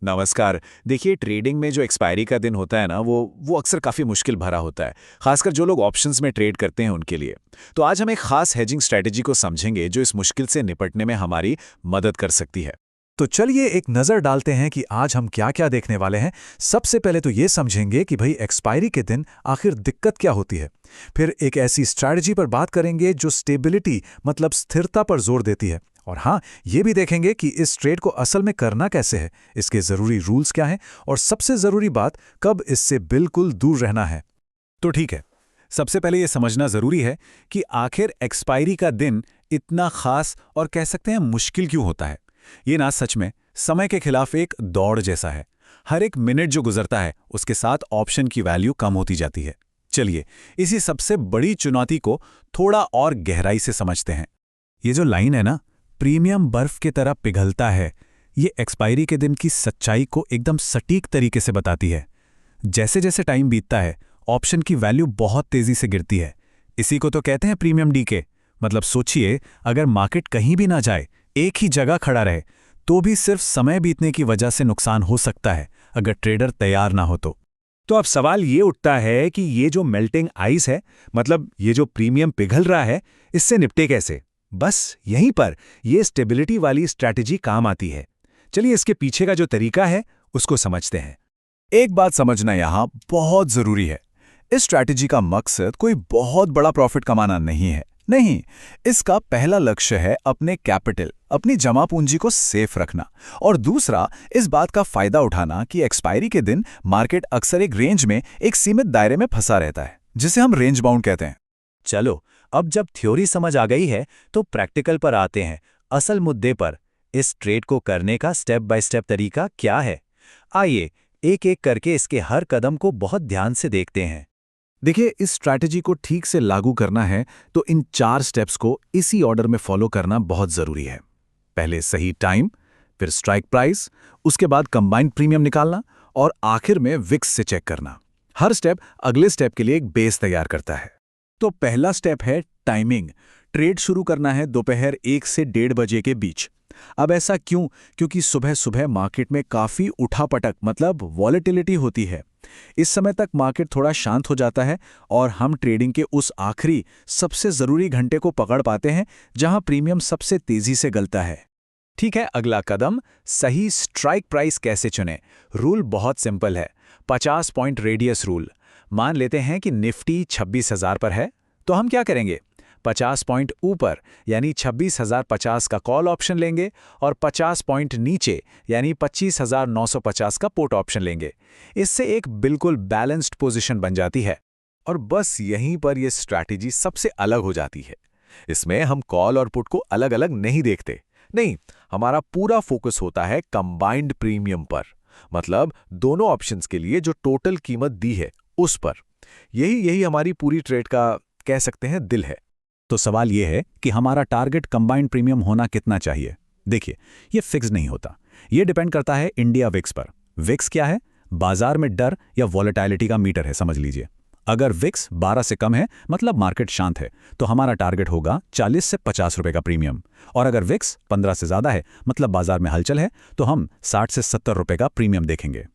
नमस्कार। देखिए, ट्रेडिंग में जो एक्सपायरी का दिन होता है ना, वो अक्सर काफ़ी मुश्किल भरा होता है, खासकर जो लोग ऑप्शंस में ट्रेड करते हैं उनके लिए। तो आज हम एक खास हेजिंग स्ट्रैटेजी को समझेंगे जो इस मुश्किल से निपटने में हमारी मदद कर सकती है। तो चलिए एक नज़र डालते हैं कि आज हम क्या-क्या देखने वाले हैं। सबसे पहले तो ये समझेंगे कि भई एक्सपायरी के दिन आखिर दिक्कत क्या होती है। फिर एक ऐसी स्ट्रैटेजी पर बात करेंगे जो स्टेबिलिटी मतलब स्थिरता पर जोर देती है। और हाँ, ये भी देखेंगे कि इस ट्रेड को असल में करना कैसे है, इसके ज़रूरी रूल्स क्या हैं और सबसे ज़रूरी बात कब इससे बिल्कुल दूर रहना है। तो ठीक है। सबसे पहले ये समझना जरूरी है कि आखिर एक्सपायरी का दिन इतना खास और कह सकते हैं मुश्किल क्यों होता है। ये ना सच में समय के खिलाफ एक दौड़ जैसा है। हर एक मिनट जो गुजरता है उसके साथ ऑप्शन की वैल्यू कम होती जाती है। चलिए इसी सबसे बड़ी चुनौती को थोड़ा और गहराई से समझते हैं। ये जो लाइन है ना, प्रीमियम बर्फ की तरह पिघलता है, ये एक्सपायरी के दिन की सच्चाई को एकदम सटीक तरीके से बताती है। जैसे जैसे टाइम बीतता है ऑप्शन की वैल्यू बहुत तेजी से गिरती है। इसी को तो कहते हैं प्रीमियम डीके। मतलब सोचिए, अगर मार्केट कहीं भी ना जाए, एक ही जगह खड़ा रहे, तो भी सिर्फ समय बीतने की वजह से नुकसान हो सकता है अगर ट्रेडर तैयार ना हो तो। तो अब सवाल ये उठता है कि ये जो मेल्टिंग आइस है, मतलब ये जो प्रीमियम पिघल रहा है, इससे निपटे कैसे। बस यहीं पर ये स्टेबिलिटी वाली स्ट्रैटेजी काम आती है। चलिए इसके पीछे का जो तरीका है उसको समझते हैं। एक बात समझना यहाँ बहुत जरूरी है। इस स्ट्रैटेजी का मकसद कोई बहुत बड़ा प्रॉफिट कमाना नहीं है। नहीं, इसका पहला लक्ष्य है अपने कैपिटल, अपनी जमा पूंजी को सेफ रखना। और दूसरा, इस बात का फायदा उठाना कि एक्सपायरी के दिन मार्केट अक्सर एक रेंज में, एक सीमित दायरे में फंसा रहता है, जिसे हम रेंज बाउंड कहते हैं। चलो, अब जब थ्योरी समझ आ गई है तो प्रैक्टिकल पर आते हैं, असल मुद्दे पर। इस ट्रेड को करने का स्टेप बाय स्टेप तरीका क्या है? आइए एक एक करके इसके हर कदम को बहुत ध्यान से देखते हैं। देखिए, इस स्ट्रैटेजी को ठीक से लागू करना है तो इन 4 स्टेप्स को इसी ऑर्डर में फॉलो करना बहुत जरूरी है। पहले सही टाइम, फिर स्ट्राइक प्राइस, उसके बाद कंबाइंड प्रीमियम निकालना और आखिर में विक्स से चेक करना। हर स्टेप अगले स्टेप के लिए एक बेस तैयार करता है। तो पहला स्टेप है टाइमिंग। ट्रेड शुरू करना है दोपहर 1 से 1:30 बजे के बीच। अब ऐसा क्यों? क्योंकि सुबह सुबह मार्केट में काफ़ी उठापटक मतलब वॉलेटिलिटी होती है। इस समय तक मार्केट थोड़ा शांत हो जाता है और हम ट्रेडिंग के उस आखिरी सबसे ज़रूरी घंटे को पकड़ पाते हैं जहां प्रीमियम सबसे तेज़ी से गलता है। ठीक है, अगला कदम, सही स्ट्राइक प्राइस कैसे चुनें? रूल बहुत सिंपल है, 50 पॉइंट रेडियस रूल। मान लेते हैं कि निफ्टी 26,000 पर है, तो हम क्या करेंगे? 50 पॉइंट ऊपर यानी 26,050 का कॉल ऑप्शन लेंगे और 50 पॉइंट नीचे यानी 25,950 का पुट ऑप्शन लेंगे। इससे एक बिल्कुल बैलेंस्ड पोजीशन बन जाती है। और बस यहीं पर यह स्ट्रैटेजी सबसे अलग हो जाती है। इसमें हम कॉल और पुट को अलग अलग नहीं देखते। नहीं, हमारा पूरा फोकस होता है कंबाइंड प्रीमियम पर, मतलब दोनों ऑप्शंस के लिए जो टोटल कीमत दी है उस पर। यही हमारी पूरी ट्रेड का कह सकते हैं दिल है। तो सवाल यह है कि हमारा टारगेट कंबाइंड प्रीमियम होना कितना चाहिए। देखिए, ये फिक्स नहीं होता, ये डिपेंड करता है इंडिया विक्स पर। विक्स क्या है? बाजार में डर या वॉलेटिलिटी का मीटर है, समझ लीजिए। अगर विक्स 12 से कम है मतलब मार्केट शांत है, तो हमारा टारगेट होगा 40 से 50 रुपए का प्रीमियम। और अगर विक्स 15 से ज्यादा है मतलब बाजार में हलचल है, तो हम 60 से 70 रुपए का प्रीमियम देखेंगे।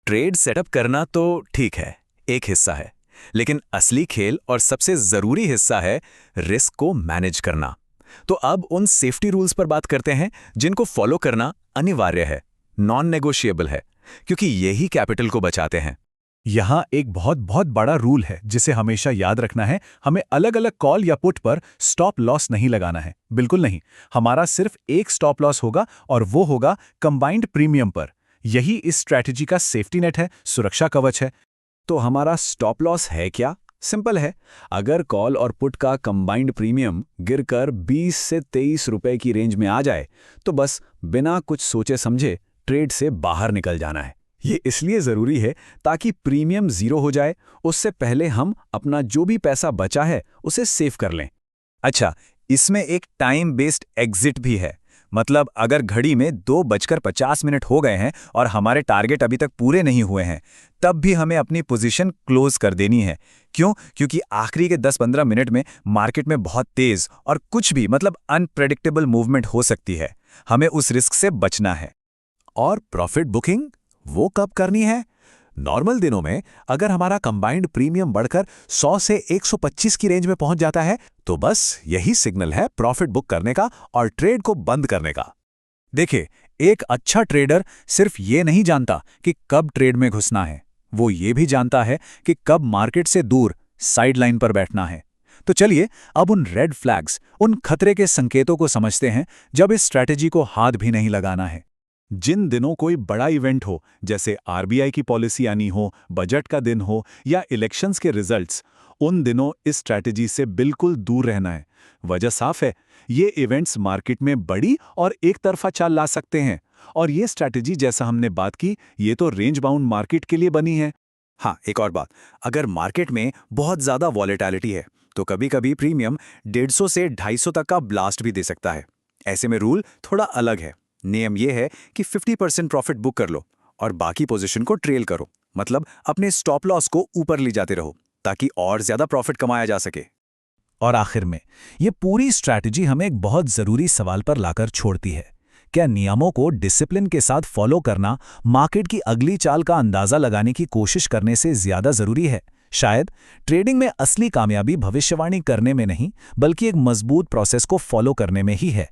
ट्रेड सेटअप करना तो ठीक है, एक हिस्सा है, लेकिन असली खेल और सबसे जरूरी हिस्सा है रिस्क को मैनेज करना। तो अब उन सेफ्टी रूल्स पर बात करते हैं जिनको फॉलो करना अनिवार्य है, नॉन नेगोशिएबल है, क्योंकि यही कैपिटल को बचाते हैं। यहाँ एक बहुत बहुत बड़ा रूल है जिसे हमेशा याद रखना है। हमें अलग अलग कॉल या पुट पर स्टॉप लॉस नहीं लगाना है, बिल्कुल नहीं। हमारा सिर्फ एक स्टॉप लॉस होगा और वो होगा कंबाइंड प्रीमियम पर। यही इस स्ट्रैटेजी का सेफ्टी नेट है, सुरक्षा कवच है। तो हमारा स्टॉप लॉस है क्या? सिंपल है, अगर कॉल और पुट का कंबाइंड प्रीमियम गिरकर 20 से 23 रुपए की रेंज में आ जाए, तो बस बिना कुछ सोचे समझे ट्रेड से बाहर निकल जाना है। ये इसलिए ज़रूरी है ताकि प्रीमियम ज़ीरो हो जाए, उससे पहले हम अपना जो भी पैसा बचा है उसे सेव कर लें। अच्छा, इसमें एक टाइम बेस्ड एग्जिट भी है। मतलब अगर घड़ी में 2:50 हो गए हैं और हमारे टारगेट अभी तक पूरे नहीं हुए हैं, तब भी हमें अपनी पोजीशन क्लोज कर देनी है। क्यों? क्योंकि आखिरी के 10-15 मिनट में मार्केट में बहुत तेज और कुछ भी मतलब अनप्रेडिक्टेबल मूवमेंट हो सकती है। हमें उस रिस्क से बचना है। और प्रॉफिट बुकिंग वो कब करनी है? नॉर्मल दिनों में अगर हमारा कंबाइंड प्रीमियम बढ़कर 100 से 125 की रेंज में पहुंच जाता है तो बस यही सिग्नल है प्रॉफिट बुक करने का और ट्रेड को बंद करने का। देखिए, एक अच्छा ट्रेडर सिर्फ ये नहीं जानता कि कब ट्रेड में घुसना है, वो ये भी जानता है कि कब मार्केट से दूर साइडलाइन पर बैठना है। तो चलिए अब उन रेड फ्लैग्स, उन खतरे के संकेतों को समझते हैं जब इस स्ट्रैटेजी को हाथ भी नहीं लगाना है। जिन दिनों कोई बड़ा इवेंट हो, जैसे आरबीआई की पॉलिसी आनी हो, बजट का दिन हो या इलेक्शंस के रिजल्ट्स, उन दिनों इस स्ट्रैटेजी से बिल्कुल दूर रहना है। वजह साफ है, ये इवेंट्स मार्केट में बड़ी और एक तरफा चाल ला सकते हैं, और ये स्ट्रैटेजी जैसा हमने बात की, ये तो रेंज बाउंड मार्केट के लिए बनी है। हाँ, एक और बात, अगर मार्केट में बहुत ज़्यादा वॉलेटिलिटी है तो कभी-कभी प्रीमियम 150 से 250 तक का ब्लास्ट भी दे सकता है। ऐसे में रूल थोड़ा अलग है। नियम यह है कि 50% प्रॉफिट बुक कर लो और बाकी पोजीशन को ट्रेल करो, मतलब अपने स्टॉप लॉस को ऊपर ले जाते रहो ताकि और ज़्यादा प्रॉफिट कमाया जा सके। और आखिर में ये पूरी स्ट्रैटेजी हमें एक बहुत ज़रूरी सवाल पर लाकर छोड़ती है। क्या नियमों को डिसिप्लिन के साथ फॉलो करना मार्केट की अगली चाल का अंदाज़ा लगाने की कोशिश करने से ज़्यादा ज़रूरी है? शायद ट्रेडिंग में असली कामयाबी भविष्यवाणी करने में नहीं, बल्कि एक मजबूत प्रोसेस को फॉलो करने में ही है।